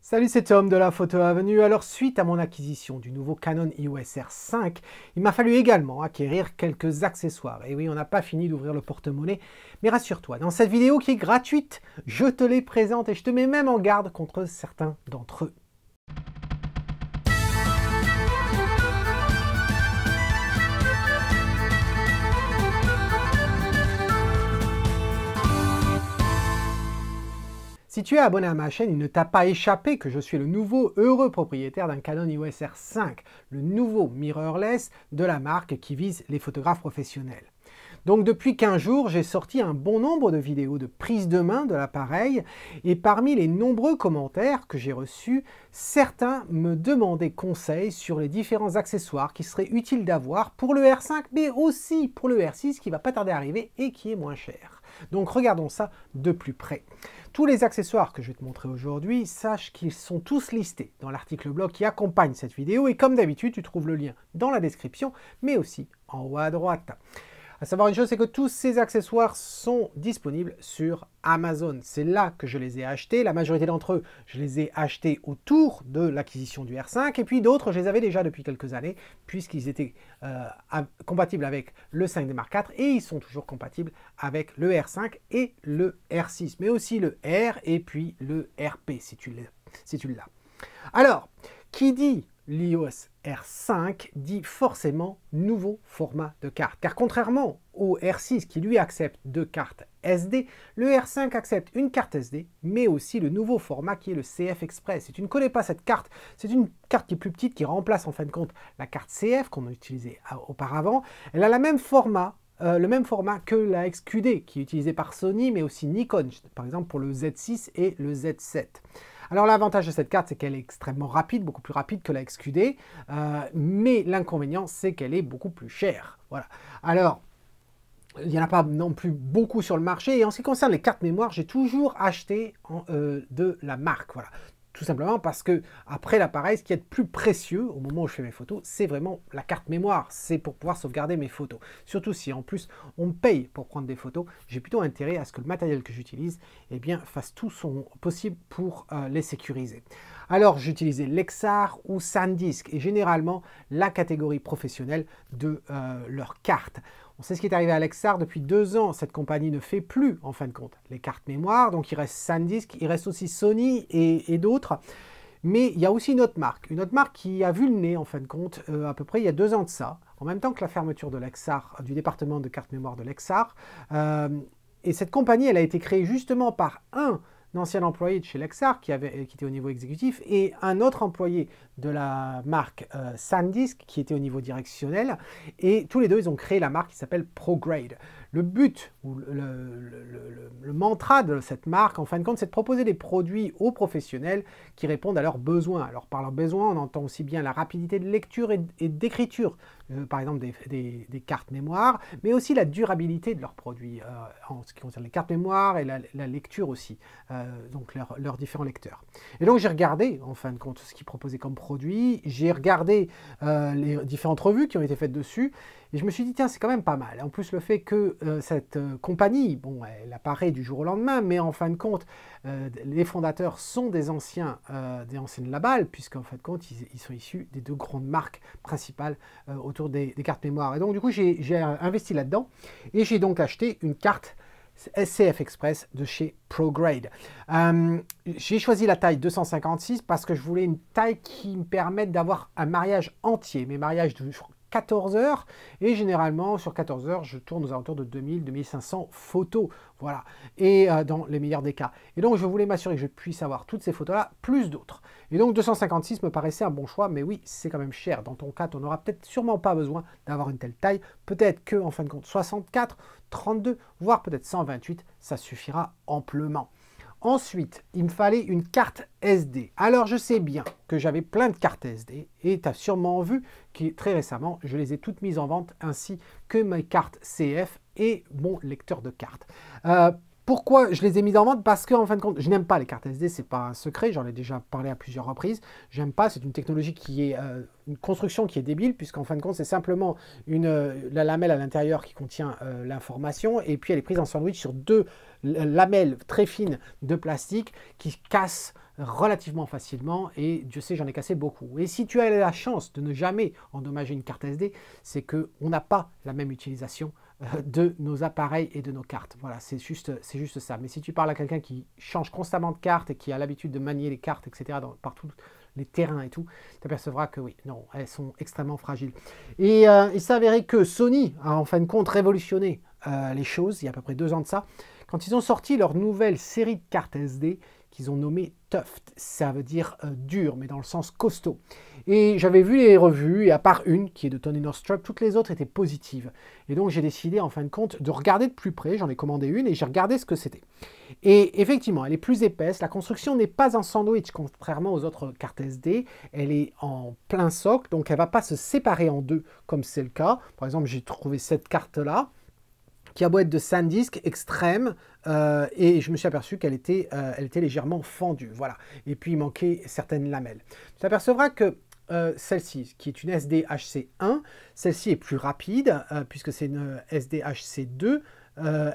Salut, c'est Tom de la Photo Avenue. Alors, suite à mon acquisition du nouveau Canon EOS R5, il m'a fallu également acquérir quelques accessoires. Et oui, on n'a pas fini d'ouvrir le porte-monnaie, mais rassure-toi, dans cette vidéo qui est gratuite, je te les présente et je te mets même en garde contre certains d'entre eux. Si tu es abonné à ma chaîne, il ne t'a pas échappé que je suis le nouveau heureux propriétaire d'un Canon EOS R5, le nouveau mirrorless de la marque qui vise les photographes professionnels. Donc depuis 15 jours, j'ai sorti un bon nombre de vidéos de prise de main de l'appareil et parmi les nombreux commentaires que j'ai reçus, certains me demandaient conseil sur les différents accessoires qui seraient utiles d'avoir pour le R5 mais aussi pour le R6 qui va pas tarder à arriver et qui est moins cher. Donc regardons ça de plus près. Tous les accessoires que je vais te montrer aujourd'hui, sache qu'ils sont tous listés dans l'article blog qui accompagne cette vidéo et comme d'habitude, tu trouves le lien dans la description mais aussi en haut à droite. À savoir une chose, c'est que tous ces accessoires sont disponibles sur Amazon. C'est là que je les ai achetés. La majorité d'entre eux, je les ai achetés autour de l'acquisition du R5. Et puis d'autres, je les avais déjà depuis quelques années, puisqu'ils étaient compatibles avec le 5D Mark IV. Et ils sont toujours compatibles avec le R5 et le R6. Mais aussi le R et puis le RP, si tu l'as. Alors, qui dit l'EOS R5 dit forcément nouveau format de carte. Car contrairement au R6 qui lui accepte deux cartes SD, le R5 accepte une carte SD, mais aussi le nouveau format qui est le CF Express. Si tu ne connais pas cette carte, c'est une carte qui est plus petite, qui remplace en fin de compte la carte CF qu'on a utilisée auparavant. Elle a le même format que la XQD qui est utilisée par Sony, mais aussi Nikon, par exemple pour le Z6 et le Z7. Alors l'avantage de cette carte, c'est qu'elle est extrêmement rapide, beaucoup plus rapide que la XQD, mais l'inconvénient, c'est qu'elle est beaucoup plus chère. Voilà. Alors, il n'y en a pas non plus beaucoup sur le marché, et en ce qui concerne les cartes mémoire, j'ai toujours acheté de la marque. Voilà. Tout simplement parce que, après l'appareil, ce qui est de plus précieux au moment où je fais mes photos, c'est vraiment la carte mémoire. C'est pour pouvoir sauvegarder mes photos. Surtout si en plus on me paye pour prendre des photos, j'ai plutôt intérêt à ce que le matériel que j'utilise fasse tout son possible pour les sécuriser. Alors j'utilisais Lexar ou SanDisk et généralement la catégorie professionnelle de leur carte. On sait ce qui est arrivé à Lexar depuis 2 ans. Cette compagnie ne fait plus, en fin de compte, les cartes mémoire. Donc il reste SanDisk, il reste aussi Sony et d'autres. Mais il y a aussi une autre marque qui a vu le nez, en fin de compte, à peu près il y a 2 ans de ça, en même temps que la fermeture de Lexar, du département de cartes mémoire de Lexar. Et cette compagnie, elle a été créée justement par un ancien employé de chez Lexar qui était au niveau exécutif et un autre employé de la marque SanDisk qui était au niveau directionnel et tous les deux ils ont créé la marque qui s'appelle ProGrade. Le but ou le mantra de cette marque en fin de compte c'est de proposer des produits aux professionnels qui répondent à leurs besoins. Alors par leurs besoins on entend aussi bien la rapidité de lecture et d'écriture par exemple des cartes mémoire mais aussi la durabilité de leurs produits en ce qui concerne les cartes mémoire et la lecture aussi. Donc leurs différents lecteurs. Et donc j'ai regardé en fin de compte ce qu'ils proposaient comme produit, j'ai regardé les différentes revues qui ont été faites dessus, et je me suis dit tiens c'est quand même pas mal. En plus le fait que cette compagnie, bon elle apparaît du jour au lendemain, mais en fin de compte les fondateurs sont des anciennes Laval, puisqu'en fin de compte ils sont issus des 2 grandes marques principales autour des cartes mémoire. Et donc du coup j'ai investi là-dedans, et j'ai donc acheté une carte CF Express de chez ProGrade. J'ai choisi la taille 256 parce que je voulais une taille qui me permette d'avoir un mariage entier. Mes mariages de 14 heures et généralement sur 14 heures je tourne aux alentours de 2000-2500 photos, voilà, et dans les meilleurs des cas. Et donc je voulais m'assurer que je puisse avoir toutes ces photos là plus d'autres. Et donc 256 me paraissait un bon choix, mais oui c'est quand même cher. Dans ton cas tu n'auras peut-être sûrement pas besoin d'avoir une telle taille, peut-être que en fin de compte 64, 32 voire peut-être 128 ça suffira amplement. Ensuite, il me fallait une carte SD. Alors, je sais bien que j'avais plein de cartes SD et tu as sûrement vu que très récemment, je les ai toutes mises en vente ainsi que mes cartes CF et mon lecteur de cartes. Pourquoi je les ai mises en vente? Parce qu'en fin de compte, je n'aime pas les cartes SD, c'est pas un secret, j'en ai déjà parlé à plusieurs reprises. J'aime pas, c'est une technologie qui est une construction qui est débile, puisqu'en fin de compte, c'est simplement la lamelle à l'intérieur qui contient l'information, et puis elle est prise en sandwich sur 2 lamelles très fines de plastique qui cassent relativement facilement et Dieu sait j'en ai cassé beaucoup. Et si tu as la chance de ne jamais endommager une carte SD, c'est qu'on n'a pas la même utilisation de nos appareils et de nos cartes. Voilà, c'est juste ça. Mais si tu parles à quelqu'un qui change constamment de carte et qui a l'habitude de manier les cartes, etc., partout les terrains et tout, tu apercevras que oui, non, elles sont extrêmement fragiles. Et il s'est avéré que Sony a en fin de compte révolutionné les choses, il y a à peu près 2 ans de ça, quand ils ont sorti leur nouvelle série de cartes SD qu'ils ont nommée Tough. Ça veut dire dur, mais dans le sens costaud. Et j'avais vu les revues, et à part une, qui est de Tony Northrup, toutes les autres étaient positives. Et donc j'ai décidé, en fin de compte, de regarder de plus près. J'en ai commandé une et j'ai regardé ce que c'était. Et effectivement, elle est plus épaisse. La construction n'est pas en sandwich, contrairement aux autres cartes SD. Elle est en plein socle, donc elle ne va pas se séparer en deux, comme c'est le cas. Par exemple, j'ai trouvé cette carte-là, qui a beau être de SanDisk extrême, et je me suis aperçu qu'elle était légèrement fendue, voilà. Et puis il manquait certaines lamelles. Tu t'apercevras que celle-ci, qui est une SDHC1, celle-ci est plus rapide, puisque c'est une SDHC2,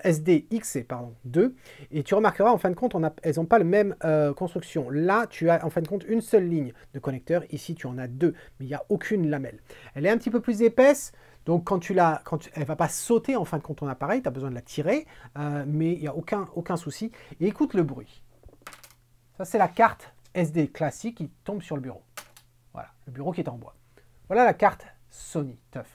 SDXC, pardon, 2, et tu remarqueras, en fin de compte, elles n'ont pas la même construction. Là, tu as en fin de compte une seule ligne de connecteur, ici tu en as 2, mais il n'y a aucune lamelle. Elle est un petit peu plus épaisse, donc elle ne va pas sauter en fin de compte ton appareil, tu as besoin de la tirer, mais il n'y a aucun souci. Et écoute le bruit. Ça c'est la carte SD classique qui tombe sur le bureau. Voilà, le bureau qui est en bois. Voilà la carte Sony Tough.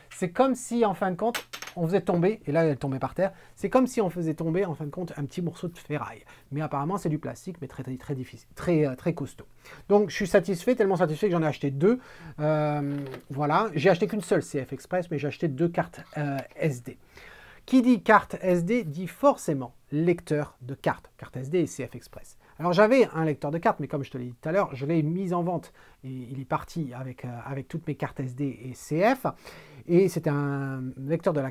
C'est comme si en fin de compte, on faisait tomber, et là elle tombait par terre, c'est comme si on faisait tomber en fin de compte un petit morceau de ferraille. Mais apparemment c'est du plastique, mais très difficile, très costaud. Donc je suis satisfait, tellement satisfait que j'en ai acheté 2. Voilà, j'ai acheté qu'une seule CF Express, mais j'ai acheté 2 cartes SD. Qui dit carte SD dit forcément lecteur de cartes, carte SD et CF Express. Alors j'avais un lecteur de cartes, mais comme je te l'ai dit tout à l'heure, je l'ai mis en vente et il est parti avec toutes mes cartes SD et CF. Et c'était un lecteur de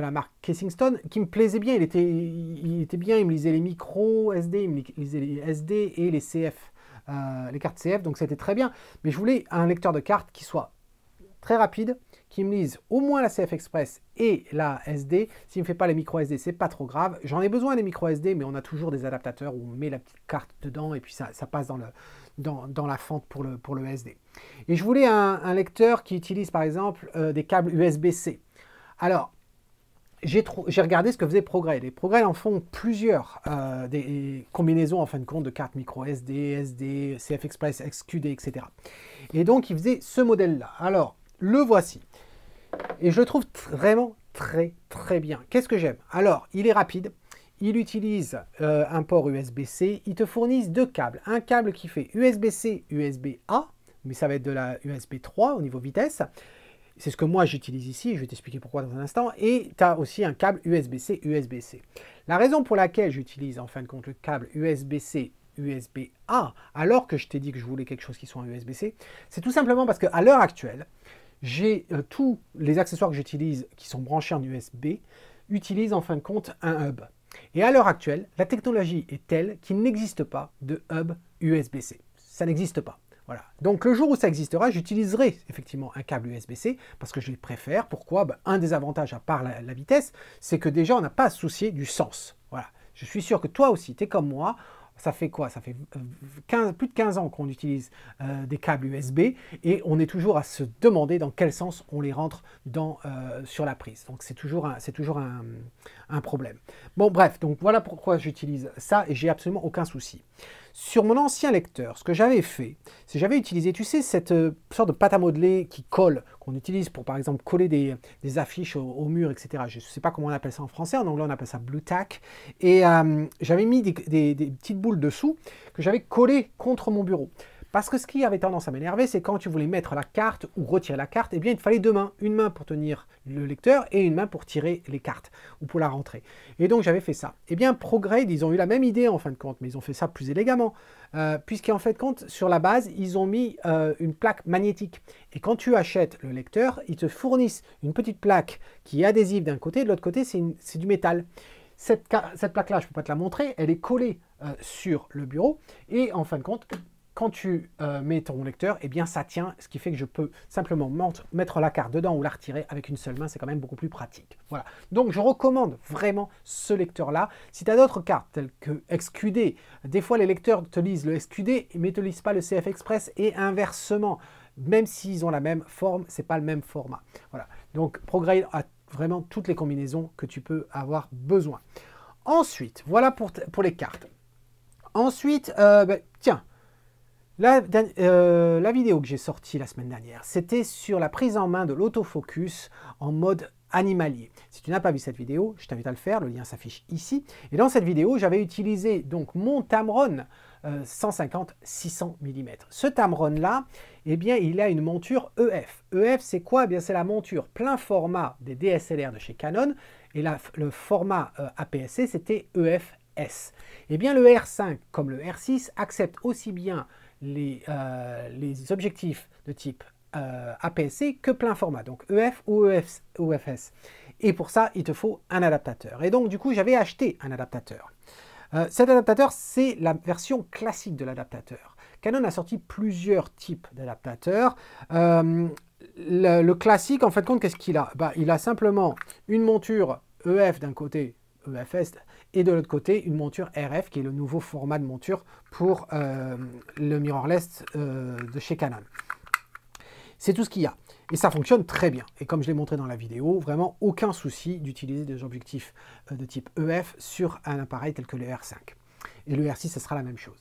la marque Kensington qui me plaisait bien, il était bien, il me lisait les micros SD, il me lisait les SD et les CF, les cartes CF, donc c'était très bien. Mais je voulais un lecteur de cartes qui soit très rapide, qui me lise au moins la CF Express et la SD. S'il ne me fait pas les micro SD, c'est pas trop grave. J'en ai besoin des micro SD, mais on a toujours des adaptateurs où on met la petite carte dedans et puis ça passe dans la fente pour le SD. Et je voulais un lecteur qui utilise par exemple des câbles USB-C. Alors, j'ai regardé ce que faisait Progrès. Les Progrès en font plusieurs, des combinaisons en fin de compte de cartes micro SD, SD, CF Express, XQD, etc. Et donc, il faisait ce modèle-là. Alors, le voici. Et je le trouve vraiment très bien. Qu'est-ce que j'aime? Alors, il est rapide. Il utilise un port USB-C. Ils te fournissent 2 câbles. Un câble qui fait USB-C, USB-A, mais ça va être de la USB 3 au niveau vitesse. C'est ce que moi j'utilise ici, je vais t'expliquer pourquoi dans un instant. Et tu as aussi un câble USB-C, USB-C. La raison pour laquelle j'utilise en fin de compte le câble USB-C, USB-A, alors que je t'ai dit que je voulais quelque chose qui soit en USB-C, c'est tout simplement parce qu'à l'heure actuelle, j'ai tous les accessoires que j'utilise qui sont branchés en USB, utilisent en fin de compte un hub. Et à l'heure actuelle, la technologie est telle qu'il n'existe pas de hub USB-C. Ça n'existe pas. Voilà. Donc le jour où ça existera, j'utiliserai effectivement un câble USB-C parce que je les préfère. Pourquoi? Un des avantages, à part la vitesse, c'est que déjà on n'a pas à se soucier du sens. Voilà. Je suis sûr que toi aussi, tu es comme moi. Ça fait quoi? Ça fait plus de 15 ans qu'on utilise des câbles USB et on est toujours à se demander dans quel sens on les rentre sur la prise. Donc c'est toujours un problème. Bon bref, donc voilà pourquoi j'utilise ça et j'ai absolument aucun souci. Sur mon ancien lecteur, ce que j'avais fait, c'est que j'avais utilisé, tu sais, cette sorte de pâte à modeler qui colle, qu'on utilise pour par exemple coller des affiches au mur, etc. Je ne sais pas comment on appelle ça en français, en anglais on appelle ça Blue Tack. Et j'avais mis des petites boules dessous que j'avais collées contre mon bureau. Parce que ce qui avait tendance à m'énerver, c'est quand tu voulais mettre la carte ou retirer la carte, eh bien il te fallait 2 mains. Une main pour tenir le lecteur et une main pour tirer les cartes ou pour la rentrer. Et donc j'avais fait ça. Eh bien ProGrade, ils ont eu la même idée en fin de compte, mais ils ont fait ça plus élégamment. Puisqu'en fait compte, sur la base, ils ont mis une plaque magnétique. Et quand tu achètes le lecteur, ils te fournissent une petite plaque qui est adhésive d'un côté, de l'autre côté c'est du métal. Cette plaque-là, je ne peux pas te la montrer, elle est collée sur le bureau et en fin de compte, quand tu mets ton lecteur, eh bien ça tient, ce qui fait que je peux simplement mettre la carte dedans ou la retirer avec une seule main, c'est quand même beaucoup plus pratique. Voilà. Donc je recommande vraiment ce lecteur-là. Si tu as d'autres cartes telles que XQD, des fois les lecteurs te lisent le XQD mais ne te lisent pas le CF Express et inversement. Même s'ils ont la même forme, c'est pas le même format. Voilà. Donc ProGrade a vraiment toutes les combinaisons que tu peux avoir besoin. Ensuite, voilà pour les cartes. Ensuite, tiens, la vidéo que j'ai sortie la semaine dernière, c'était sur la prise en main de l'autofocus en mode animalier. Si tu n'as pas vu cette vidéo, je t'invite à le faire, le lien s'affiche ici. Et dans cette vidéo, j'avais utilisé donc mon Tamron 150-600 mm. Ce Tamron-là, eh bien, il a une monture EF. EF, c'est quoi? Eh bien, c'est la monture plein format des DSLR de chez Canon. Et le format APS-C, c'était EF-S. Eh bien, le R5 comme le R6 accepte aussi bien les objectifs de type APS-C que plein format, donc EF ou EF-S. Et pour ça, il te faut un adaptateur. Et donc, du coup, j'avais acheté un adaptateur. Cet adaptateur, c'est la version classique de l'adaptateur. Canon a sorti plusieurs types d'adaptateurs. Le classique, en fait, compte, qu'est-ce qu'il a? Il a simplement une monture EF d'un côté, EF-S, et de l'autre côté, une monture RF, qui est le nouveau format de monture pour le mirrorless de chez Canon. C'est tout ce qu'il y a. Et ça fonctionne très bien. Et comme je l'ai montré dans la vidéo, vraiment aucun souci d'utiliser des objectifs de type EF sur un appareil tel que le R5. Et le R6, ce sera la même chose.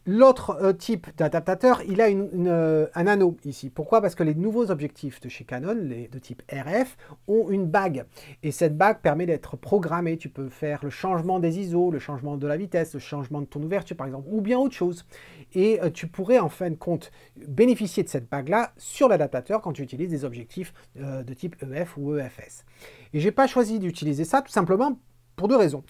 L'autre type d'adaptateur, il a un anneau ici. Pourquoi? Parce que les nouveaux objectifs de chez Canon, les de type RF, ont une bague. Et cette bague permet d'être programmée. Tu peux faire le changement des ISO, le changement de la vitesse, le changement de ton ouverture par exemple, ou bien autre chose. Et tu pourrais en fin de compte bénéficier de cette bague-là sur l'adaptateur quand tu utilises des objectifs de type EF ou EF-S. Et je n'ai pas choisi d'utiliser ça tout simplement pour deux raisons.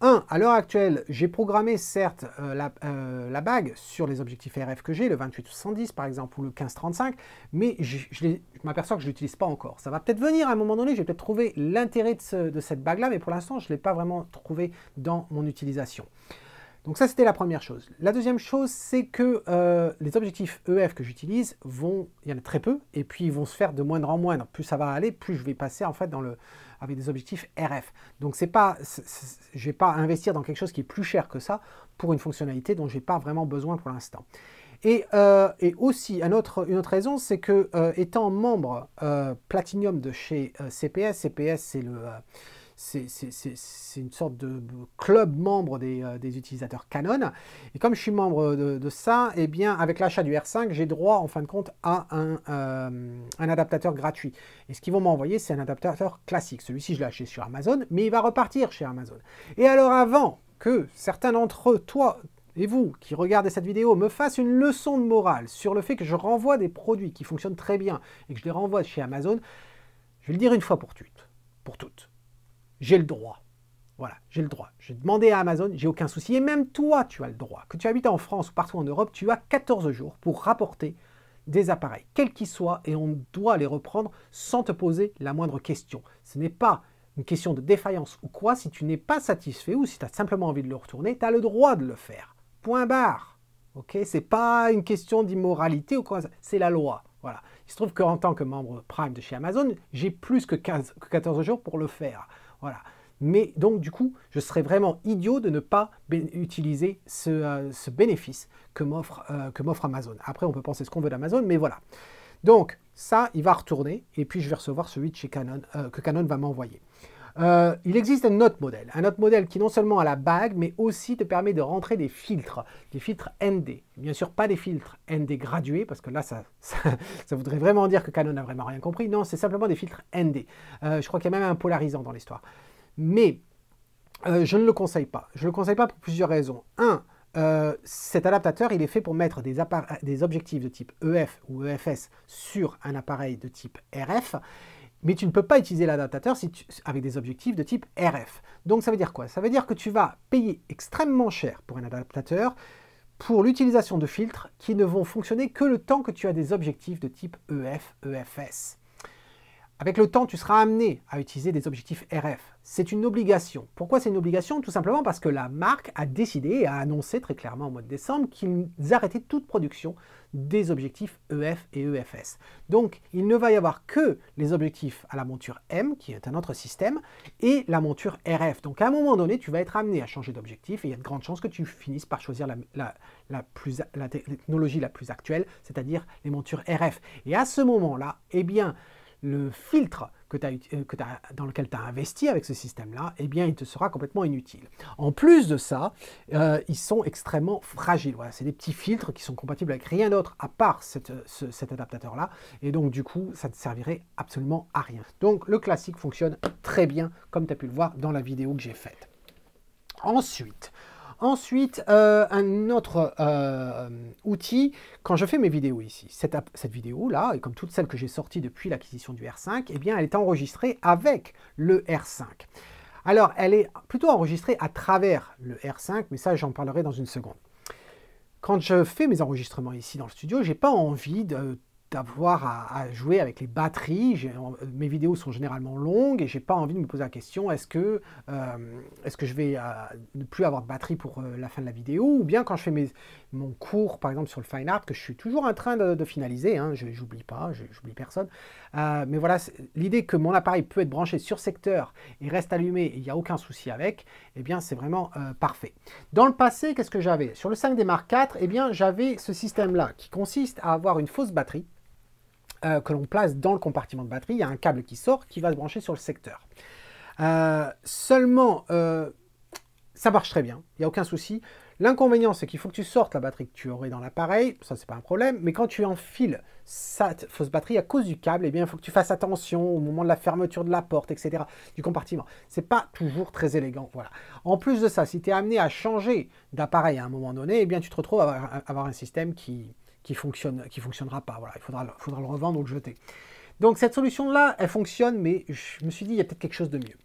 Un, à l'heure actuelle, j'ai programmé certes la bague sur les objectifs RF que j'ai, le 28-70 par exemple, ou le 15-35, mais je m'aperçois que je ne l'utilise pas encore. Ça va peut-être venir à un moment donné, j'ai peut-être trouvé l'intérêt de cette bague-là, mais pour l'instant, je ne l'ai pas vraiment trouvé dans mon utilisation. Donc ça, c'était la première chose. La deuxième chose, c'est que les objectifs EF que j'utilise, il y en a très peu, et puis ils vont se faire de moindre en moindre. Plus ça va aller, plus je vais passer en fait avec des objectifs RF. Donc je ne vais pas investir dans quelque chose qui est plus cher que ça pour une fonctionnalité dont je n'ai pas vraiment besoin pour l'instant. Et aussi, une autre raison, c'est que étant membre Platinum de chez CPS, CPS c'est une sorte de club membre des utilisateurs Canon. Et comme je suis membre de ça, eh bien, avec l'achat du R5, j'ai droit, en fin de compte, à un adaptateur gratuit. Et ce qu'ils vont m'envoyer, c'est un adaptateur classique. Celui-ci, je l'ai acheté sur Amazon, mais il va repartir chez Amazon. Et alors, avant que certains d'entre eux, toi et vous, qui regardez cette vidéo, me fassent une leçon de morale sur le fait que je renvoie des produits qui fonctionnent très bien et que je les renvoie chez Amazon, je vais le dire une fois pour toutes. J'ai le droit. Voilà, j'ai le droit. J'ai demandé à Amazon, j'ai aucun souci. Et même toi, tu as le droit. Que tu habites en France ou partout en Europe, tu as 14 jours pour rapporter des appareils, quels qu'ils soient, et on doit les reprendre sans te poser la moindre question. Ce n'est pas une question de défaillance ou quoi. Si tu n'es pas satisfait ou si tu as simplement envie de le retourner, tu as le droit de le faire. Point barre. Ok, c'est pas une question d'immoralité ou quoi, c'est la loi. Voilà. Il se trouve qu'en tant que membre Prime de chez Amazon, j'ai plus que 14 jours pour le faire. Voilà. Mais donc, du coup, je serais vraiment idiot de ne pas utiliser ce bénéfice que m'offre Amazon. Après, on peut penser ce qu'on veut d'Amazon, mais voilà. Donc, ça, il va retourner, et puis je vais recevoir celui de chez Canon, que Canon va m'envoyer. Il existe un autre modèle qui non seulement a la bague, mais aussi te permet de rentrer des filtres ND. Bien sûr, pas des filtres ND gradués, parce que là, ça voudrait vraiment dire que Canon n'a vraiment rien compris. Non, c'est simplement des filtres ND. Je crois qu'il y a même un polarisant dans l'histoire. Mais je ne le conseille pas. Je ne le conseille pas pour plusieurs raisons. Un, cet adaptateur, il est fait pour mettre des objectifs de type EF ou EF-S sur un appareil de type RF. Mais tu ne peux pas utiliser l'adaptateur avec des objectifs de type RF. Donc ça veut dire quoi? Ça veut dire que tu vas payer extrêmement cher pour un adaptateur pour l'utilisation de filtres qui ne vont fonctionner que le temps que tu as des objectifs de type EF, EF-S. avec le temps, tu seras amené à utiliser des objectifs RF. C'est une obligation. Pourquoi c'est une obligation? Tout simplement parce que la marque a décidé et a annoncé très clairement au mois de décembre qu'ils arrêtaient toute production des objectifs EF et EFS. Donc, il ne va y avoir que les objectifs à la monture M, qui est un autre système, et la monture RF. Donc, à un moment donné, tu vas être amené à changer d'objectif et il y a de grandes chances que tu finisses par choisir la technologie la plus actuelle, c'est-à-dire les montures RF. Et à ce moment-là, eh bien, le filtre dans lequel tu as investi avec ce système-là, eh bien, il te sera complètement inutile. En plus de ça, ils sont extrêmement fragiles. Voilà, c'est des petits filtres qui sont compatibles avec rien d'autre à part cet adaptateur-là. Et donc, du coup, ça ne servirait absolument à rien. Donc, le classique fonctionne très bien, comme tu as pu le voir dans la vidéo que j'ai faite. Ensuite, un autre outil, quand je fais mes vidéos ici, cette vidéo-là, et comme toutes celles que j'ai sorties depuis l'acquisition du R5, eh bien, elle est enregistrée avec le R5. Alors, elle est plutôt enregistrée à travers le R5, mais ça, j'en parlerai dans une seconde. Quand je fais mes enregistrements ici dans le studio, je n'ai pas envie d'avoir à jouer avec les batteries. Mes vidéos sont généralement longues et j'ai pas envie de me poser la question est-ce que je vais ne plus avoir de batterie pour la fin de la vidéo, ou bien quand je fais mon cours par exemple sur le fine art que je suis toujours en train de finaliser, hein, j'oublie pas, j'oublie personne, mais voilà, l'idée que mon appareil peut être branché sur secteur et reste allumé et il n'y a aucun souci avec, eh bien c'est vraiment parfait. Dans le passé, qu'est-ce que j'avais? Sur le 5D Mark IV, eh bien j'avais ce système là qui consiste à avoir une fausse batterie que l'on place dans le compartiment de batterie. Il y a un câble qui sort, qui va se brancher sur le secteur. Seulement, ça marche très bien, il n'y a aucun souci. L'inconvénient, c'est qu'il faut que tu sortes la batterie que tu aurais dans l'appareil, ça c'est pas un problème, mais quand tu enfiles cette fausse batterie à cause du câble, eh bien, il faut que tu fasses attention au moment de la fermeture de la porte, etc., du compartiment. C'est pas toujours très élégant, voilà. En plus de ça, si tu es amené à changer d'appareil à un moment donné, eh bien, tu te retrouves à avoir un système qui fonctionnera pas. Voilà, il faudra le revendre ou le jeter. Donc cette solution-là, elle fonctionne, mais je me suis dit, il y a peut-être quelque chose de mieux.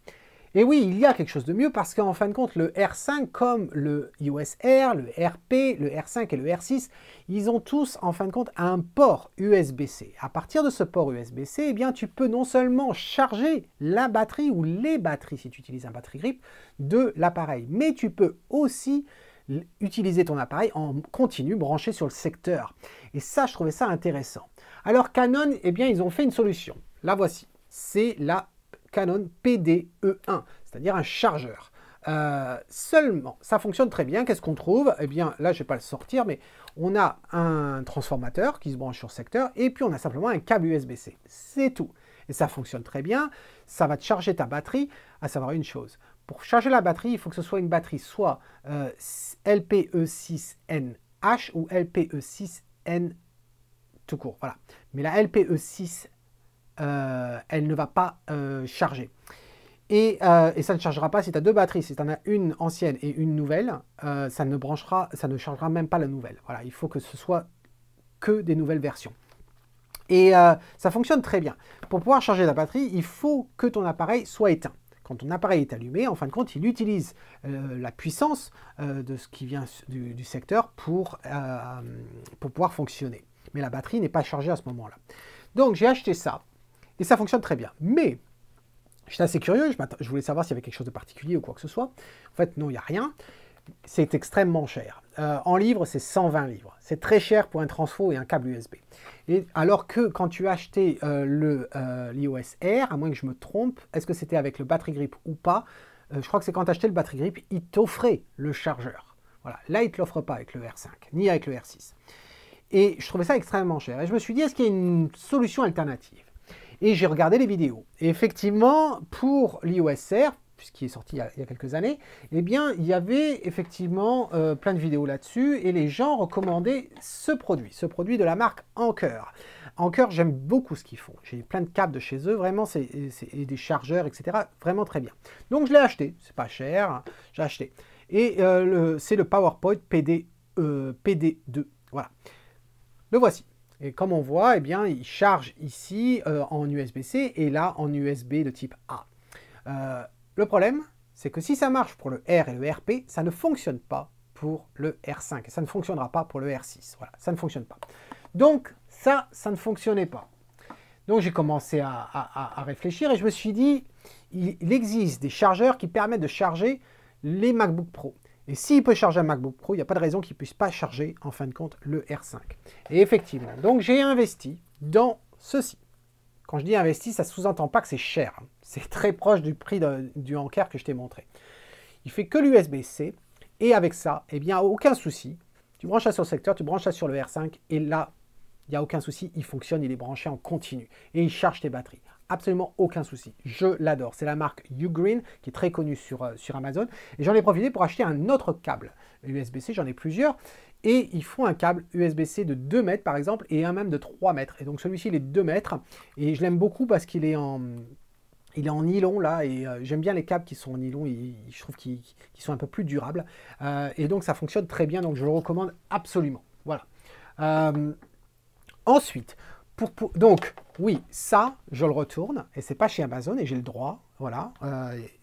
Et oui, il y a quelque chose de mieux parce qu'en fin de compte, le R5 comme le iOS R, le RP, le R5 et le R6, ils ont tous en fin de compte un port USB-C. À partir de ce port USB-C, eh bien, tu peux non seulement charger la batterie ou les batteries, si tu utilises un batterie grip, de l'appareil, mais tu peux aussi utiliser ton appareil en continu branché sur le secteur. Et ça, je trouvais ça intéressant. Alors Canon, eh bien, ils ont fait une solution. La voici. C'est la Canon PDE1, c'est-à-dire un chargeur. Seulement, ça fonctionne très bien. Qu'est-ce qu'on trouve? Eh bien, là, je ne vais pas le sortir, mais on a un transformateur qui se branche sur secteur, et puis on a simplement un câble USB-C. C'est tout. Et ça fonctionne très bien. Ça va te charger ta batterie, à savoir une chose. Pour charger la batterie, il faut que ce soit une batterie soit LPE6NH ou LPE6N tout court. Voilà. Mais la LPE6, elle ne va pas charger. Et ça ne chargera pas si tu as deux batteries. Si tu en as une ancienne et une nouvelle, ça ne chargera même pas la nouvelle. Voilà, il faut que ce soit que des nouvelles versions. Et ça fonctionne très bien. Pour pouvoir charger la batterie, il faut que ton appareil soit éteint. Quand ton appareil est allumé, en fin de compte, il utilise la puissance de ce qui vient du secteur pour pouvoir fonctionner. Mais la batterie n'est pas chargée à ce moment-là. Donc j'ai acheté ça, et ça fonctionne très bien. Mais j'étais assez curieux, je voulais savoir s'il y avait quelque chose de particulier ou quoi que ce soit. En fait, non, il n'y a rien. C'est extrêmement cher. En livres, c'est 120 livres. C'est très cher pour un transfo et un câble USB. Et alors que quand tu as acheté l'iOS R, à moins que je me trompe, est-ce que c'était avec le battery grip ou pas? Je crois que c'est quand tu as acheté le battery grip, il t'offrait le chargeur. Voilà. Là, il ne te l'offre pas avec le R5, ni avec le R6. Et je trouvais ça extrêmement cher. Et je me suis dit, est-ce qu'il y a une solution alternative? Et j'ai regardé les vidéos. Et effectivement, pour l'iOS R, puisqu'il est sorti il y a quelques années, eh bien, il y avait effectivement plein de vidéos là-dessus, et les gens recommandaient ce produit de la marque Anker. Anker, j'aime beaucoup ce qu'ils font. J'ai plein de câbles de chez eux, vraiment, et des chargeurs, etc. Vraiment très bien. Donc, je l'ai acheté. C'est pas cher, hein, j'ai acheté. Et c'est le PowerPoint PD2. Voilà. Le voici. Et comme on voit, eh bien, il charge ici en USB-C et là en USB de type A. Le problème, c'est que si ça marche pour le R et le RP, ça ne fonctionne pas pour le R5. Et ça ne fonctionnera pas pour le R6. Voilà, ça ne fonctionne pas. Donc, ça ne fonctionnait pas. Donc j'ai commencé à réfléchir et je me suis dit, il existe des chargeurs qui permettent de charger les MacBook Pro. Et s'il peut charger un MacBook Pro, il n'y a pas de raison qu'il ne puisse pas charger, en fin de compte, le R5. Et effectivement, donc j'ai investi dans ceci. Quand je dis investi, ça ne sous-entend pas que c'est cher. C'est très proche du prix du Anker que je t'ai montré. Il fait que l'USB-C. Et avec ça, eh bien, aucun souci. Tu branches ça sur le secteur, tu branches ça sur le R5. Et là, il n'y a aucun souci. Il fonctionne, il est branché en continu. Et il charge tes batteries. Absolument aucun souci. Je l'adore. C'est la marque Ugreen qui est très connue sur Amazon. Et j'en ai profité pour acheter un autre câble USB-C. J'en ai plusieurs. Et ils font un câble USB-C de 2 mètres par exemple et un même de 3 mètres. Et donc celui-ci il est de 2 mètres. Et je l'aime beaucoup parce qu'il est en nylon là. Et j'aime bien les câbles qui sont en nylon. Je trouve qu'ils sont un peu plus durables. Et donc ça fonctionne très bien. Donc je le recommande absolument. Voilà. Ensuite, donc, oui, ça, je le retourne, et c'est pas chez Amazon, et j'ai le droit, voilà,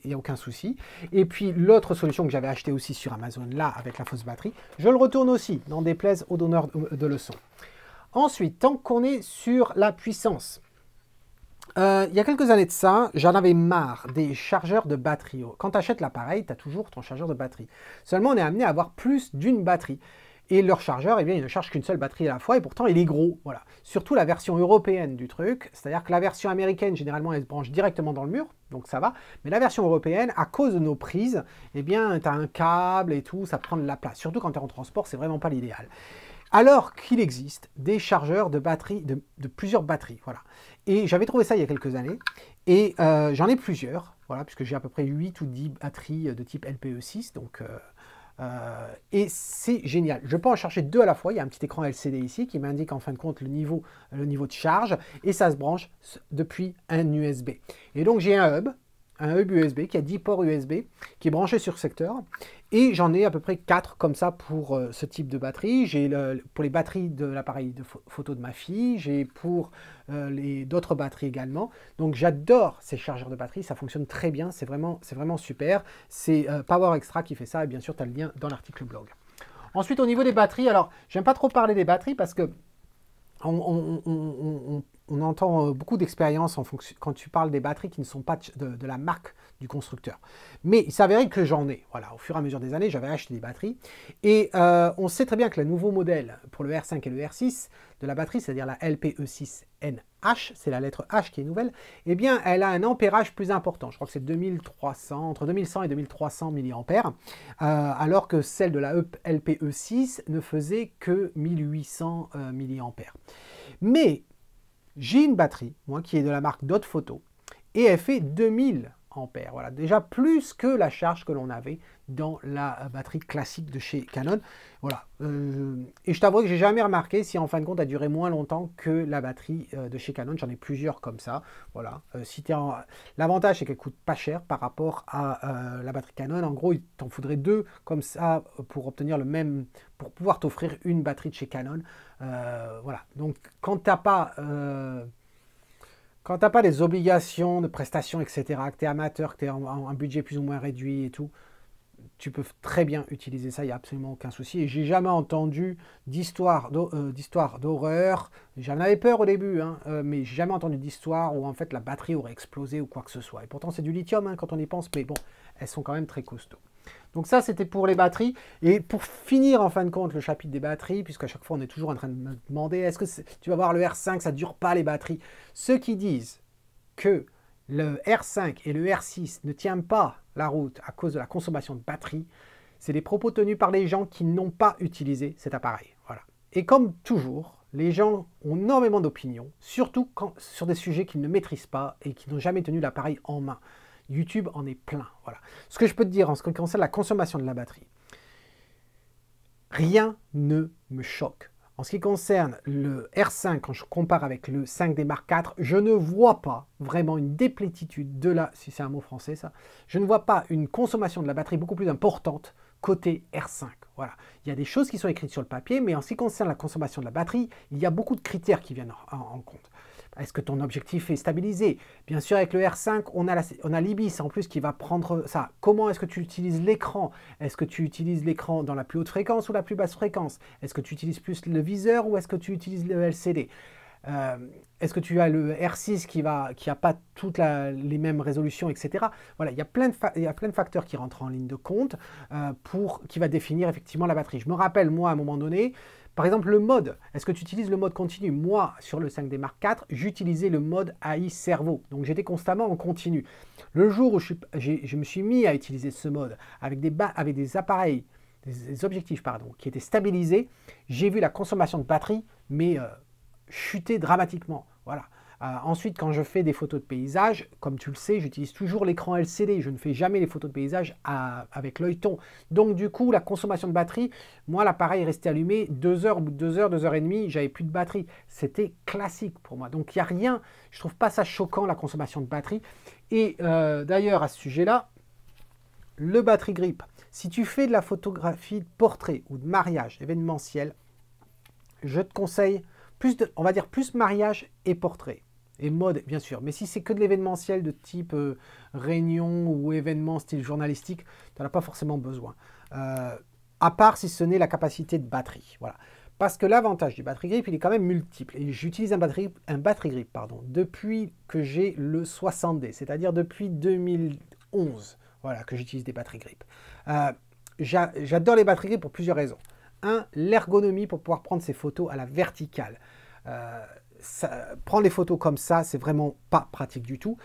il n'y a aucun souci. Et puis, l'autre solution que j'avais achetée aussi sur Amazon, là, avec la fausse batterie, je le retourne aussi, n'en déplaise aux donneurs de leçons. Ensuite, tant qu'on est sur la puissance, il y a quelques années de ça, j'en avais marre des chargeurs de batterie. Quand tu achètes l'appareil, tu as toujours ton chargeur de batterie. Seulement, on est amené à avoir plus d'une batterie. Et leur chargeur, eh bien, il ne charge qu'une seule batterie à la fois, et pourtant il est gros. Voilà. Surtout la version européenne du truc, c'est-à-dire que la version américaine, généralement, elle se branche directement dans le mur, donc ça va. Mais la version européenne, à cause de nos prises, eh bien, tu as un câble et tout, ça prend de la place. Surtout quand tu es en transport, c'est vraiment pas l'idéal. Alors qu'il existe des chargeurs de batterie, de plusieurs batteries, voilà. Et j'avais trouvé ça il y a quelques années, et j'en ai plusieurs, voilà, puisque j'ai à peu près 8 ou 10 batteries de type LPE6, donc... et c'est génial. Je peux en charger 2 à la fois. Il y a un petit écran LCD ici qui m'indique en fin de compte le niveau de charge et ça se branche depuis un USB. Et donc j'ai un hub USB qui a 10 ports USB qui est branché sur secteur et j'en ai à peu près 4 comme ça pour ce type de batterie. J'ai pour les batteries de l'appareil de photo de ma fille, j'ai pour d'autres batteries également. Donc j'adore ces chargeurs de batterie, ça fonctionne très bien, c'est vraiment super. C'est Power Extra qui fait ça et bien sûr tu as le lien dans l'article blog. Ensuite au niveau des batteries, alors j'aime pas trop parler des batteries parce que on entend beaucoup d'expériences quand tu parles des batteries qui ne sont pas de la marque du constructeur. Mais il s'avérait que j'en ai. Voilà, au fur et à mesure des années, j'avais acheté des batteries. Et on sait très bien que le nouveau modèle pour le R5 et le R6 de la batterie, c'est-à-dire la LPE6NH, c'est la lettre H qui est nouvelle, eh bien, elle a un ampérage plus important. Je crois que c'est 2300, entre 2100 et 2300 mAh, alors que celle de la LPE6 ne faisait que 1800 mAh. Mais j'ai une batterie, moi, qui est de la marque Dot Photo, et elle fait 2000 ampères. Voilà, déjà plus que la charge que l'on avait dans la batterie classique de chez Canon. Voilà. Et je t'avoue que j'ai jamais remarqué si en fin de compte elle durait moins longtemps que la batterie de chez Canon. J'en ai plusieurs comme ça. Voilà. L'avantage c'est qu'elle coûte pas cher par rapport à la batterie Canon. En gros, il t'en faudrait 2 comme ça pour obtenir le même, pour pouvoir t'offrir une batterie de chez Canon. Voilà. Donc quand tu n'as pas des obligations de prestations, etc., que tu es amateur, que tu es en un budget plus ou moins réduit et tout, tu peux très bien utiliser ça, il n'y a absolument aucun souci. Et j'ai jamais entendu d'histoire d'horreur. J'en avais peur au début, hein, mais j'ai jamais entendu d'histoire où en fait la batterie aurait explosé ou quoi que ce soit. Et pourtant c'est du lithium hein, quand on y pense, mais bon, elles sont quand même très costauds. Donc ça, c'était pour les batteries. Et pour finir, en fin de compte, le chapitre des batteries, puisqu'à chaque fois, on est toujours en train de me demander, est-ce que tu vas voir le R5, ça ne dure pas les batteries? Ceux qui disent que le R5 et le R6 ne tiennent pas la route à cause de la consommation de batterie, c'est des propos tenus par les gens qui n'ont pas utilisé cet appareil. Voilà. Et comme toujours, les gens ont énormément d'opinions, surtout sur des sujets qu'ils ne maîtrisent pas et qui n'ont jamais tenu l'appareil en main. YouTube en est plein. Voilà. Ce que je peux te dire en ce qui concerne la consommation de la batterie, rien ne me choque. En ce qui concerne le R5, quand je compare avec le 5D Mark IV, je ne vois pas vraiment une déplétitude de la, si c'est un mot français ça, je ne vois pas une consommation de la batterie beaucoup plus importante côté R5. Voilà. Il y a des choses qui sont écrites sur le papier, mais en ce qui concerne la consommation de la batterie, il y a beaucoup de critères qui viennent en compte. Est-ce que ton objectif est stabilisé? Bien sûr, avec le R5, on a l'IBIS en plus qui va prendre ça. Comment est-ce que tu utilises l'écran? Est-ce que tu utilises l'écran dans la plus haute fréquence ou la plus basse fréquence? Est-ce que tu utilises plus le viseur ou est-ce que tu utilises le LCD? Est-ce que tu as le R6 qui a pas toutes les mêmes résolutions, etc. Voilà, il y a plein de facteurs qui rentrent en ligne de compte qui va définir effectivement la batterie. Je me rappelle, moi, à un moment donné, par exemple, le mode. Est-ce que tu utilises le mode continu? Moi, sur le 5D Mark IV, j'utilisais le mode AI Servo. Donc, j'étais constamment en continu. Le jour où je me suis mis à utiliser ce mode avec des appareils, des objectifs, pardon, qui étaient stabilisés, j'ai vu la consommation de batterie, mais chuter dramatiquement. Voilà. Ensuite, quand je fais des photos de paysage, comme tu le sais, j'utilise toujours l'écran LCD. Je ne fais jamais les photos de paysage avec l'œilleton. Donc, du coup, la consommation de batterie, moi, l'appareil restait allumé 2 heures, au bout de 2 heures, 2 heures et demie, j'avais plus de batterie. C'était classique pour moi. Donc, il n'y a rien, je ne trouve pas ça choquant, la consommation de batterie. Et d'ailleurs, à ce sujet-là, le battery grip, si tu fais de la photographie de portrait ou de mariage événementiel, je te conseille on va dire plus mariage et portrait. Et mode, bien sûr. Mais si c'est que de l'événementiel de type réunion ou événement style journalistique, tu n'en as pas forcément besoin. À part si ce n'est la capacité de batterie. Voilà. Parce que l'avantage du battery grip, il est quand même multiple. Et j'utilise un battery grip depuis que j'ai le 60D, c'est-à-dire depuis 2011. Voilà, que j'utilise des battery grip. J'adore les battery grip pour plusieurs raisons. L'ergonomie pour pouvoir prendre ces photos à la verticale. Prendre les photos comme ça, c'est vraiment pas pratique du tout.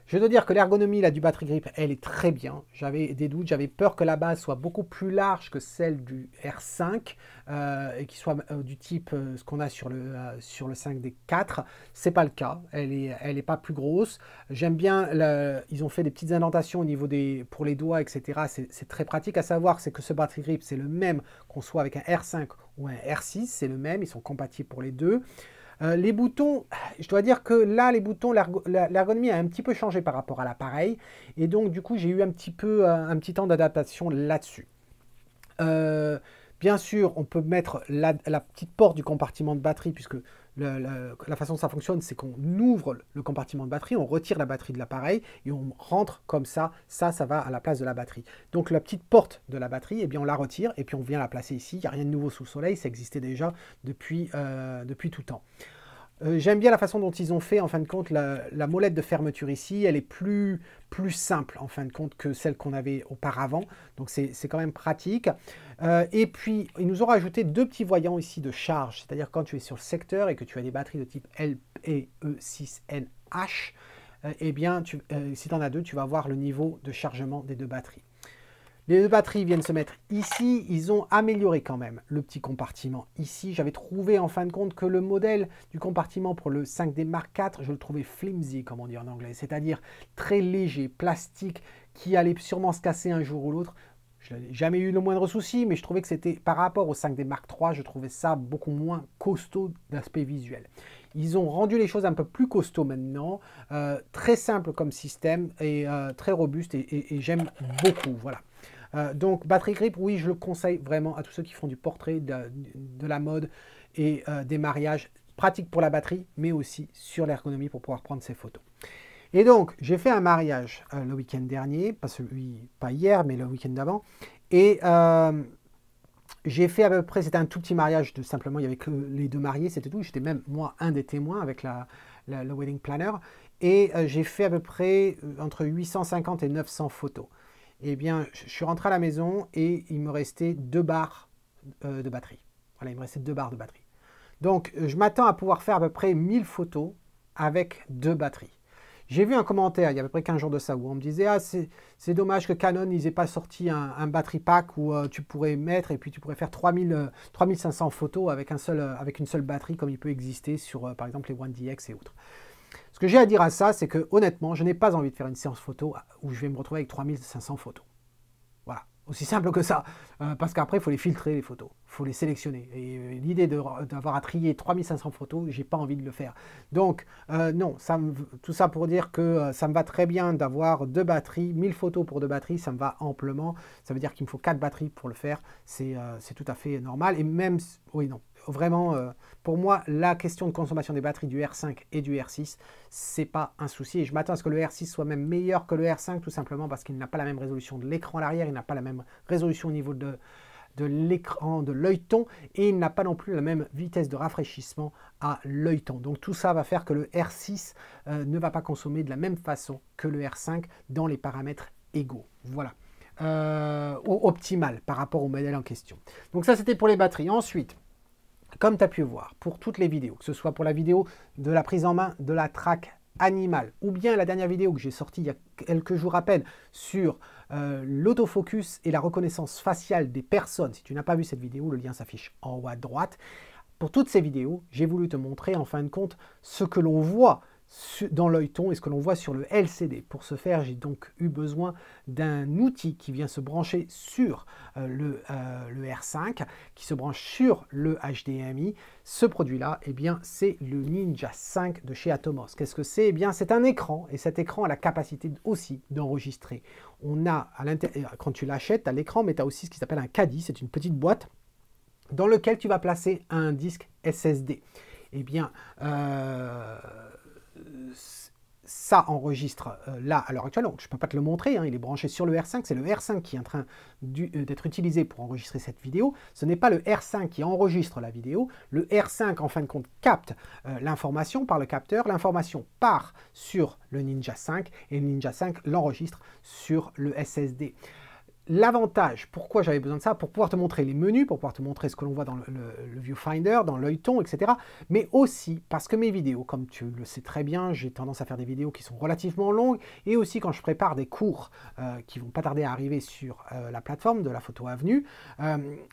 Je dois dire que l'ergonomie du battery grip, elle est très bien. J'avais des doutes, j'avais peur que la base soit beaucoup plus large que celle du R5 et qu'il soit du type ce qu'on a sur le 5D4. C'est pas le cas, elle est pas plus grosse. J'aime bien, ils ont fait des petites indentations au niveau pour les doigts, etc. C'est très pratique à savoir, c'est que ce battery grip, c'est le même qu'on soit avec un R5 ou un R6, c'est le même, ils sont compatibles pour les deux. Les boutons, je dois dire que là, les boutons, l'ergonomie a un petit peu changé par rapport à l'appareil. Et donc, du coup, j'ai eu un petit temps d'adaptation là-dessus. Bien sûr, on peut mettre la petite porte du compartiment de batterie, puisque la façon dont ça fonctionne, c'est qu'on ouvre le compartiment de batterie, on retire la batterie de l'appareil et on rentre comme ça. Ça va à la place de la batterie. Donc, la petite porte de la batterie, eh bien, on la retire et puis on vient la placer ici. Il n'y a rien de nouveau sous le soleil, ça existait déjà depuis tout temps. J'aime bien la façon dont ils ont fait, en fin de compte, la molette de fermeture ici. Elle est plus simple, en fin de compte, que celle qu'on avait auparavant. Donc, c'est quand même pratique. Et puis, ils nous ont rajouté 2 petits voyants ici de charge. C'est-à-dire, quand tu es sur le secteur et que tu as des batteries de type LPE6NH, eh bien, si tu en as 2, tu vas voir le niveau de chargement des 2 batteries. Les 2 batteries viennent se mettre ici. Ils ont amélioré quand même le petit compartiment ici. J'avais trouvé en fin de compte que le modèle du compartiment pour le 5D Mark IV, je le trouvais flimsy, comme on dit en anglais, c'est-à-dire très léger, plastique, qui allait sûrement se casser un jour ou l'autre. Je n'ai jamais eu le moindre souci, mais je trouvais que c'était, par rapport au 5D Mark III, je trouvais ça beaucoup moins costaud d'aspect visuel. Ils ont rendu les choses un peu plus costauds maintenant, très simple comme système et très robuste et j'aime beaucoup, voilà. Donc, battery grip, oui, je le conseille vraiment à tous ceux qui font du portrait, de la mode et des mariages. Pratique pour la batterie, mais aussi sur l'ergonomie pour pouvoir prendre ces photos. Et donc, j'ai fait un mariage le week-end dernier, pas hier, mais le week-end d'avant. Et j'ai fait à peu près, c'était un tout petit mariage, simplement, il n'y avait que les 2 mariés, c'était tout. J'étais même, moi, un des témoins avec le wedding planner. Et j'ai fait à peu près entre 850 et 900 photos. Eh bien, je suis rentré à la maison et il me restait 2 barres de batterie. Voilà, il me restait 2 barres de batterie. Donc, je m'attends à pouvoir faire à peu près 1000 photos avec 2 batteries. J'ai vu un commentaire, il y a à peu près 15 jours de ça, où on me disait « Ah, c'est dommage que Canon n'ait pas sorti un battery pack où tu pourrais mettre et puis tu pourrais faire 3500 photos avec une seule batterie comme il peut exister sur, par exemple, les One DX et autres. » Ce que j'ai à dire à ça, c'est que honnêtement, je n'ai pas envie de faire une séance photo où je vais me retrouver avec 3500 photos. Voilà, aussi simple que ça. Parce qu'après, il faut les filtrer, les photos. Il faut les sélectionner. Et l'idée d'avoir à trier 3500 photos, j'ai pas envie de le faire. Donc, non, tout ça pour dire que ça me va très bien d'avoir 2 batteries. 1000 photos pour 2 batteries, ça me va amplement. Ça veut dire qu'il me faut 4 batteries pour le faire. C'est tout à fait normal. Et même, oui, non. Vraiment, pour moi, la question de consommation des batteries du R5 et du R6, c'est pas un souci. Et je m'attends à ce que le R6 soit même meilleur que le R5, tout simplement parce qu'il n'a pas la même résolution de l'écran à l'arrière, il n'a pas la même résolution au niveau de de l'écran de l'œilleton et il n'a pas non plus la même vitesse de rafraîchissement à l'œilleton. Donc tout ça va faire que le R6 ne va pas consommer de la même façon que le R5 dans les paramètres égaux. Voilà. Optimal par rapport au modèle en question. Donc ça c'était pour les batteries. Ensuite, comme tu as pu voir, pour toutes les vidéos, que ce soit pour la vidéo de la prise en main de la traque animale, ou bien la dernière vidéo que j'ai sortie il y a quelques jours à peine sur l'autofocus et la reconnaissance faciale des personnes. Si tu n'as pas vu cette vidéo, le lien s'affiche en haut à droite. Pour toutes ces vidéos, j'ai voulu te montrer en fin de compte ce que l'on voit dans l'œilleton et ce que l'on voit sur le LCD. Pour ce faire, j'ai donc eu besoin d'un outil qui vient se brancher sur le R5, qui se branche sur le HDMI. Ce produit-là, eh bien, c'est le Ninja 5 de chez Atomos. Qu'est-ce que c'est? Eh bien, c'est un écran, et cet écran a la capacité aussi d'enregistrer. On a, à l'intérieur, quand tu l'achètes, tu as l'écran, mais tu as aussi ce qui s'appelle un caddie, c'est une petite boîte dans lequel tu vas placer un disque SSD. Eh bien, ça enregistre là à l'heure actuelle, donc je ne peux pas te le montrer, hein, il est branché sur le R5, c'est le R5 qui est en train d'être utilisé pour enregistrer cette vidéo, ce n'est pas le R5 qui enregistre la vidéo, le R5 en fin de compte capte l'information par le capteur, l'information part sur le Ninja 5 et le Ninja 5 l'enregistre sur le SSD. L'avantage, pourquoi j'avais besoin de ça, pour pouvoir te montrer les menus, pour pouvoir te montrer ce que l'on voit dans le viewfinder, dans l'œilleton, etc. Mais aussi parce que mes vidéos, comme tu le sais très bien, j'ai tendance à faire des vidéos qui sont relativement longues, et aussi quand je prépare des cours qui vont pas tarder à arriver sur la plateforme de la Photo Avenue,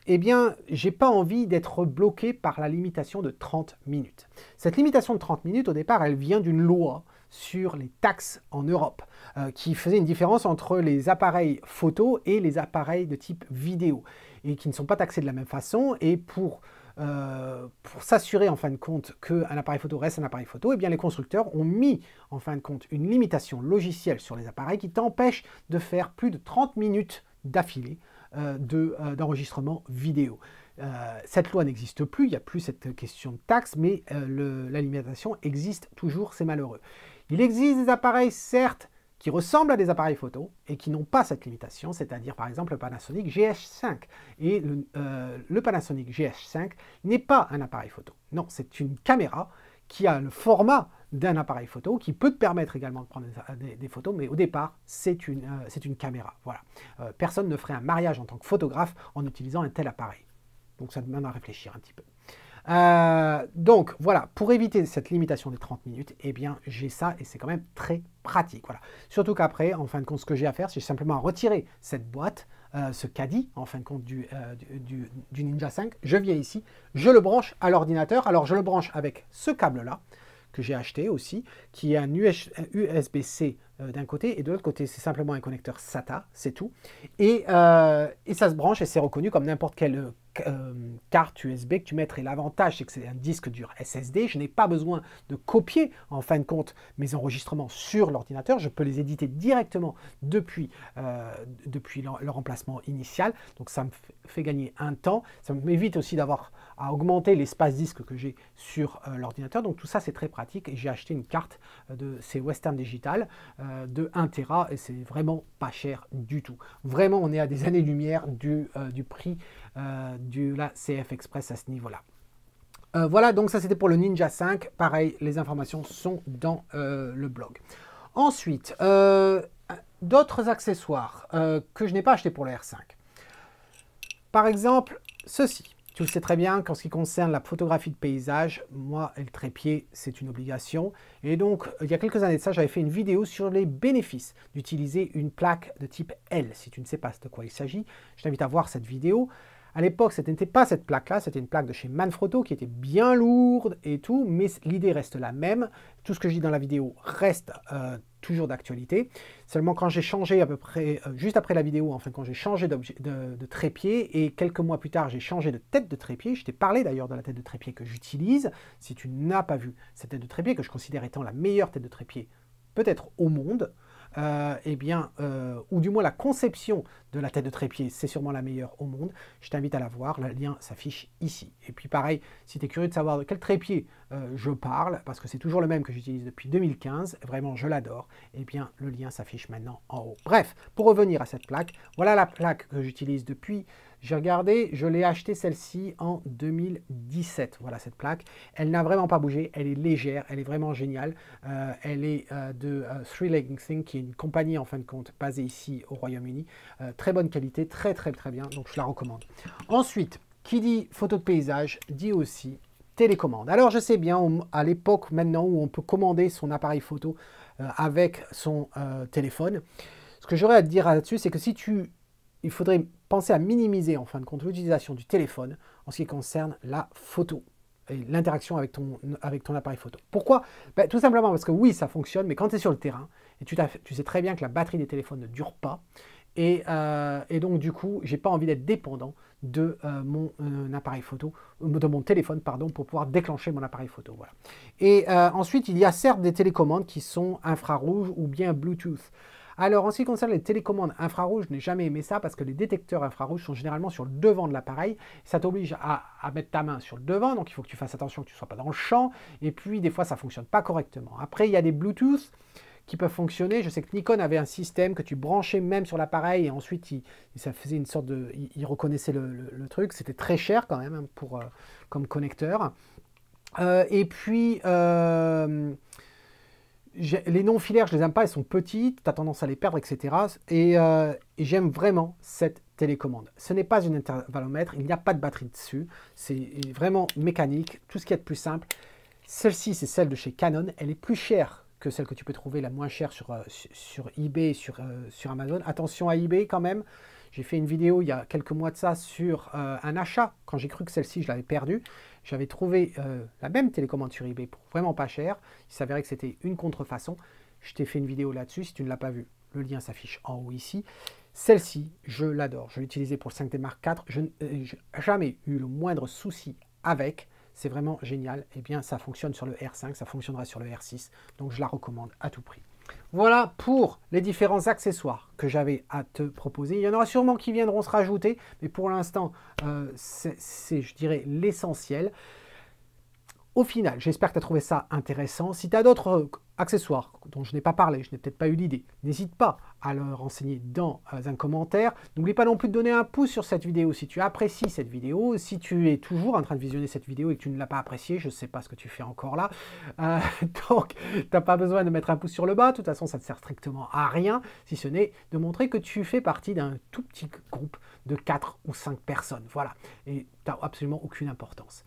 eh bien, j'ai pas envie d'être bloqué par la limitation de 30 minutes. Cette limitation de 30 minutes, au départ, elle vient d'une loi sur les taxes en Europe, qui faisait une différence entre les appareils photo et les appareils de type vidéo, et qui ne sont pas taxés de la même façon, et pour s'assurer en fin de compte qu'un appareil photo reste un appareil photo, eh bien les constructeurs ont mis en fin de compte une limitation logicielle sur les appareils qui t'empêche de faire plus de 30 minutes d'affilée d'enregistrement vidéo. Cette loi n'existe plus, il n'y a plus cette question de taxe, mais la limitation existe toujours, c'est malheureux. Il existe des appareils, certes, qui ressemblent à des appareils photo et qui n'ont pas cette limitation, c'est-à-dire par exemple le Panasonic GH5. Et le Panasonic GH5 n'est pas un appareil photo. Non, c'est une caméra qui a le format d'un appareil photo, qui peut te permettre également de prendre des photos, mais au départ, c'est une caméra. Voilà. Personne ne ferait un mariage en tant que photographe en utilisant un tel appareil. Donc ça demande à réfléchir un petit peu. Donc voilà, pour éviter cette limitation des 30 minutes, eh bien j'ai ça et c'est quand même très pratique. Voilà. Surtout qu'après, en fin de compte, ce que j'ai à faire, c'est simplement à retirer cette boîte, ce caddie, en fin de compte, du Ninja 5. Je viens ici, je le branche à l'ordinateur. Alors je le branche avec ce câble-là, que j'ai acheté aussi, qui est un USB-C d'un côté, et de l'autre côté, c'est simplement un connecteur SATA, c'est tout. Et ça se branche et c'est reconnu comme n'importe quelle carte USB que tu mettrais. L'avantage, c'est que c'est un disque dur SSD. Je n'ai pas besoin de copier, en fin de compte, mes enregistrements sur l'ordinateur. Je peux les éditer directement depuis leur emplacement initial. Donc ça me fait gagner un temps. Ça m'évite aussi d'avoir à augmenter l'espace disque que j'ai sur l'ordinateur. Donc tout ça, c'est très pratique. Et j'ai acheté une carte c'est Western Digital de 1 Tera et c'est vraiment pas cher du tout. Vraiment, on est à des années-lumière du prix de la CF Express à ce niveau-là. Voilà, donc ça c'était pour le Ninja 5. Pareil, les informations sont dans le blog. Ensuite, d'autres accessoires que je n'ai pas acheté pour le R5. Par exemple, ceci. Tu le sais très bien qu'en ce qui concerne la photographie de paysage, moi et le trépied, c'est une obligation. Et donc, il y a quelques années de ça, j'avais fait une vidéo sur les bénéfices d'utiliser une plaque de type L. Si tu ne sais pas de quoi il s'agit, je t'invite à voir cette vidéo. À l'époque, ce n'était pas cette plaque-là, c'était une plaque de chez Manfrotto qui était bien lourde et tout, mais l'idée reste la même. Tout ce que je dis dans la vidéo reste toujours d'actualité. Seulement quand j'ai changé à peu près, juste après la vidéo, enfin quand j'ai changé de trépied et quelques mois plus tard, j'ai changé de tête de trépied. Je t'ai parlé d'ailleurs de la tête de trépied que j'utilise. Si tu n'as pas vu cette tête de trépied, que je considère étant la meilleure tête de trépied peut-être au monde, eh bien, ou du moins la conception de la tête de trépied, c'est sûrement la meilleure au monde. Je t'invite à la voir, le lien s'affiche ici. Et puis pareil, si tu es curieux de savoir de quel trépied je parle, parce que c'est toujours le même que j'utilise depuis 2015, vraiment je l'adore, eh bien le lien s'affiche maintenant en haut. Bref, pour revenir à cette plaque, voilà la plaque que j'utilise depuis J'ai regardé, je l'ai acheté celle-ci en 2017. Voilà cette plaque. Elle n'a vraiment pas bougé, elle est légère, elle est vraiment géniale. Elle est de Three Legging Thing, qui est une compagnie en fin de compte basée ici au Royaume-Uni. Très bonne qualité, très bien, donc je la recommande. Ensuite, qui dit photo de paysage, dit aussi télécommande. Alors je sais bien, à l'époque maintenant où on peut commander son appareil photo avec son téléphone, ce que j'aurais à te dire là-dessus, c'est que il faudrait penser à minimiser en fin de compte l'utilisation du téléphone en ce qui concerne la photo et l'interaction avec ton appareil photo. Pourquoi? Ben, tout simplement parce que oui, ça fonctionne, mais quand tu es sur le terrain, et tu sais très bien que la batterie des téléphones ne dure pas, et donc du coup, j'ai pas envie d'être dépendant de mon appareil photo, de mon téléphone, pardon, pour pouvoir déclencher mon appareil photo. Voilà. Et ensuite, il y a certes des télécommandes qui sont infrarouges ou bien Bluetooth. Alors, en ce qui concerne les télécommandes infrarouges, je n'ai jamais aimé ça parce que les détecteurs infrarouges sont généralement sur le devant de l'appareil. Ça t'oblige à mettre ta main sur le devant, donc il faut que tu fasses attention que tu ne sois pas dans le champ. Et puis, des fois, ça ne fonctionne pas correctement. Après, il y a des Bluetooth qui peuvent fonctionner. Je sais que Nikon avait un système que tu branchais même sur l'appareil et ensuite, ça faisait une sorte de... Il reconnaissait le truc. C'était très cher quand même hein, comme connecteur. Et puis... les non filaires, je les aime pas, elles sont petites, tu as tendance à les perdre, etc. Et j'aime vraiment cette télécommande. Ce n'est pas une intervalomètre, il n'y a pas de batterie dessus, c'est vraiment mécanique, tout ce qu'il y a de plus simple. Celle-ci, c'est celle de chez Canon, elle est plus chère que celle que tu peux trouver la moins chère sur eBay, sur Amazon. Attention à eBay quand même. J'ai fait une vidéo il y a quelques mois de ça sur un achat, quand j'ai cru que celle-ci, je l'avais perdue. J'avais trouvé la même télécommande sur eBay pour vraiment pas cher. Il s'avérait que c'était une contrefaçon. Je t'ai fait une vidéo là-dessus. Si tu ne l'as pas vue, le lien s'affiche en haut ici. Celle-ci, je l'adore. Je l'ai utilisée pour le 5D Mark IV. Je n'ai jamais eu le moindre souci avec. C'est vraiment génial. Eh bien, ça fonctionne sur le R5, ça fonctionnera sur le R6. Donc, je la recommande à tout prix. Voilà pour les différents accessoires que j'avais à te proposer. Il y en aura sûrement qui viendront se rajouter, mais pour l'instant, c'est, je dirais, l'essentiel. Au final, j'espère que tu as trouvé ça intéressant. Si tu as d'autres accessoires dont je n'ai pas parlé, je n'ai peut-être pas eu l'idée, n'hésite pas à le renseigner dans un commentaire. N'oublie pas non plus de donner un pouce sur cette vidéo si tu apprécies cette vidéo. Si tu es toujours en train de visionner cette vidéo et que tu ne l'as pas appréciée, je ne sais pas ce que tu fais encore là. Donc, tu n'as pas besoin de mettre un pouce sur le bas. De toute façon, ça ne sert strictement à rien, si ce n'est de montrer que tu fais partie d'un tout petit groupe de 4 ou 5 personnes. Voilà, et tu n'as absolument aucune importance.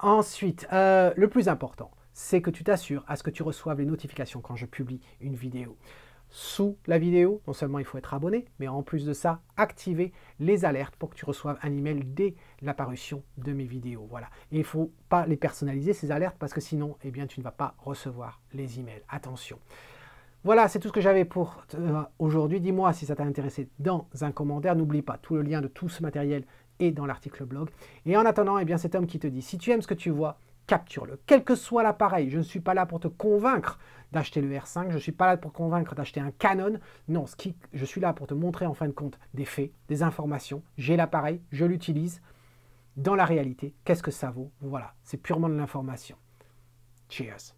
Ensuite, le plus important, c'est que tu t'assures à ce que tu reçoives les notifications quand je publie une vidéo. Sous la vidéo, non seulement il faut être abonné, mais en plus de ça, activer les alertes pour que tu reçoives un email dès l'apparition de mes vidéos. Voilà. Et il ne faut pas les personnaliser, ces alertes, parce que sinon, eh bien, tu ne vas pas recevoir les emails. Attention. Voilà, c'est tout ce que j'avais pour aujourd'hui. Dis-moi si ça t'a intéressé dans un commentaire. N'oublie pas, tout le lien de tout ce matériel est dans l'article blog. Et en attendant, eh bien, cet homme qui te dit, si tu aimes ce que tu vois, capture-le. Quel que soit l'appareil, je ne suis pas là pour te convaincre d'acheter le R5, je ne suis pas là pour te convaincre d'acheter un Canon. Non, je suis là pour te montrer en fin de compte des faits, des informations. J'ai l'appareil, je l'utilise. Dans la réalité, qu'est-ce que ça vaut? Voilà, c'est purement de l'information. Cheers.